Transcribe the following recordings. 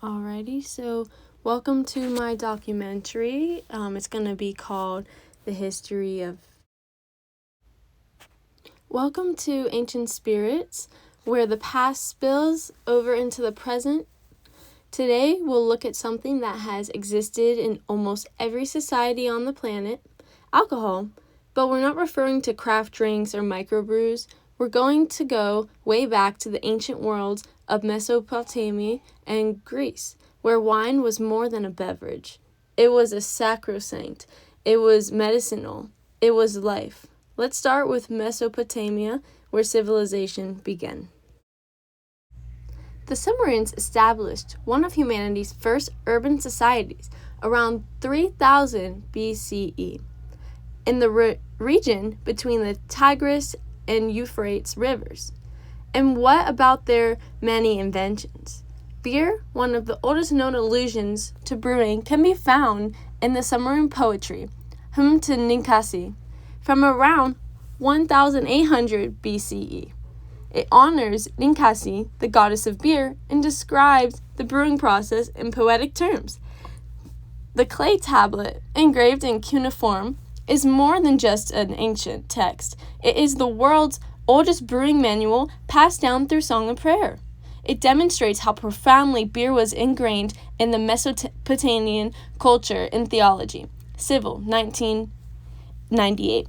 Alrighty, so welcome to my documentary. It's going to be called The History of... Welcome to Ancient Spirits, where the past spills over into the present. Today, we'll look at something that has existed in almost every society on the planet, alcohol. But we're not referring to craft drinks or microbrews. We're going to go way back to the ancient worlds of Mesopotamia and Greece, where wine was more than a beverage. It was a sacrosanct. It was medicinal. It was life. Let's start with Mesopotamia, where civilization began. The Sumerians established one of humanity's first urban societies around 3000 BCE in the region between the Tigris and Euphrates rivers. And what about their many inventions? Beer, one of the oldest known allusions to brewing, can be found in the Sumerian poetry, Hymn to Ninkasi, from around 1800 BCE. It honors Ninkasi, the goddess of beer, and describes the brewing process in poetic terms. The clay tablet, engraved in cuneiform, is more than just an ancient text. It is the world's oldest brewing manual passed down through song and prayer. It demonstrates how profoundly beer was ingrained in the Mesopotamian culture and theology. Civil, 1998.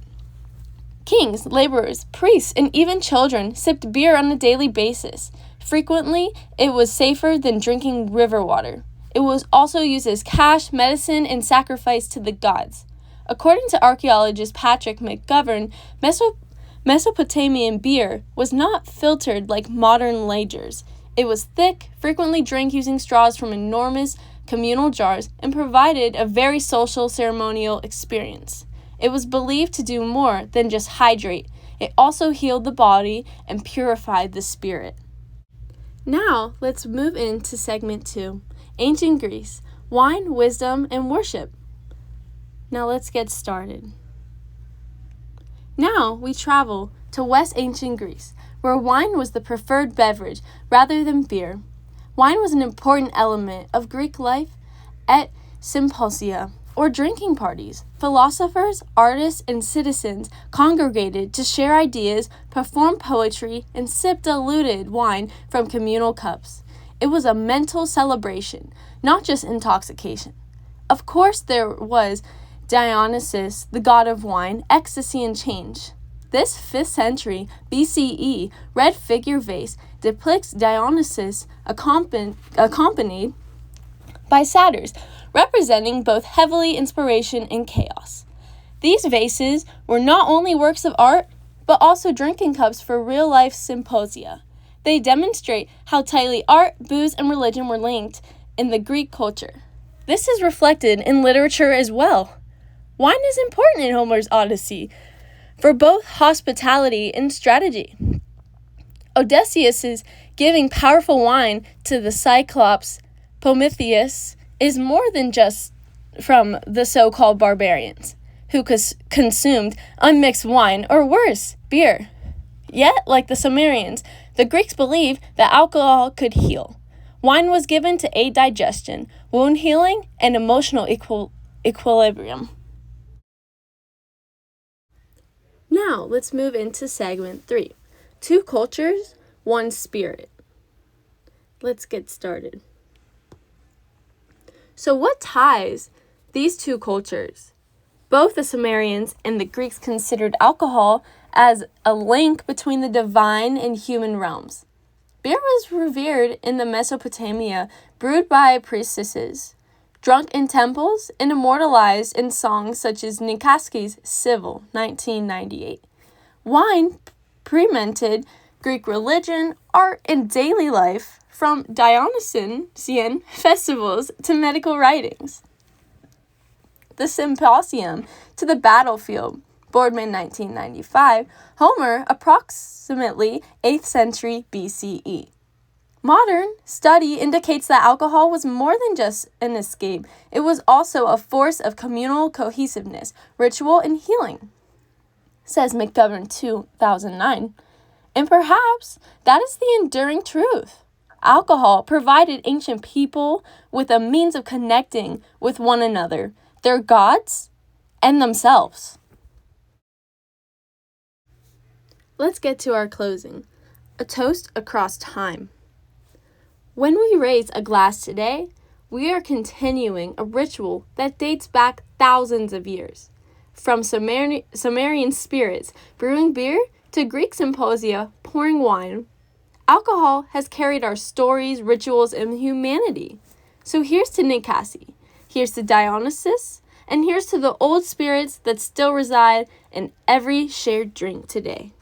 Kings, laborers, priests, and even children sipped beer on a daily basis. Frequently, it was safer than drinking river water. It was also used as cash, medicine, and sacrifice to the gods. According to archaeologist Patrick McGovern, Mesopotamian beer was not filtered like modern lagers. It was thick, frequently drank using straws from enormous communal jars, and provided a very social ceremonial experience. It was believed to do more than just hydrate. It also healed the body and purified the spirit. Now, let's move into segment 2, Ancient Greece, Wine, Wisdom, and Worship. Now let's get started. Now we travel to West Ancient Greece, where wine was the preferred beverage rather than beer. Wine was an important element of Greek life at symposia, or drinking parties. Philosophers, artists, and citizens congregated to share ideas, perform poetry, and sip diluted wine from communal cups. It was a mental celebration, not just intoxication. Of course, there was Dionysus, the god of wine, ecstasy, and change. This 5th century BCE red figure vase depicts Dionysus accompanied by satyrs, representing both heavenly inspiration and chaos. These vases were not only works of art, but also drinking cups for real-life symposia. They demonstrate how tightly art, booze, and religion were linked in the Greek culture. This is reflected in literature as well. Wine is important in Homer's Odyssey for both hospitality and strategy. Odysseus' giving powerful wine to the Cyclops Prometheus is more than just from the so-called barbarians, who consumed unmixed wine, or worse, beer. Yet, like the Sumerians, the Greeks believed that alcohol could heal. Wine was given to aid digestion, wound healing, and emotional equilibrium. Now, let's move into segment 3, 2 cultures, 1 spirit. Let's get started. So what ties these 2 cultures? Both the Sumerians and the Greeks considered alcohol as a link between the divine and human realms. Beer was revered in the Mesopotamia, brewed by priestesses, drunk in temples, and immortalized in songs such as Ninkaski's Civil, 1998. Wine premented Greek religion, art, and daily life, from Dionysian festivals to medical writings. The Symposium to the Battlefield, Boardman, 1995, Homer, approximately 8th century BCE. Modern study indicates that alcohol was more than just an escape. It was also a force of communal cohesiveness, ritual, and healing, says McGovern, 2009. And perhaps that is the enduring truth. Alcohol provided ancient people with a means of connecting with one another, their gods, and themselves. Let's get to our closing. A toast across time. When we raise a glass today, we are continuing a ritual that dates back thousands of years. From Sumerian spirits brewing beer to Greek symposia pouring wine, alcohol has carried our stories, rituals, and humanity. So here's to Ninkasi, here's to Dionysus, and here's to the old spirits that still reside in every shared drink today.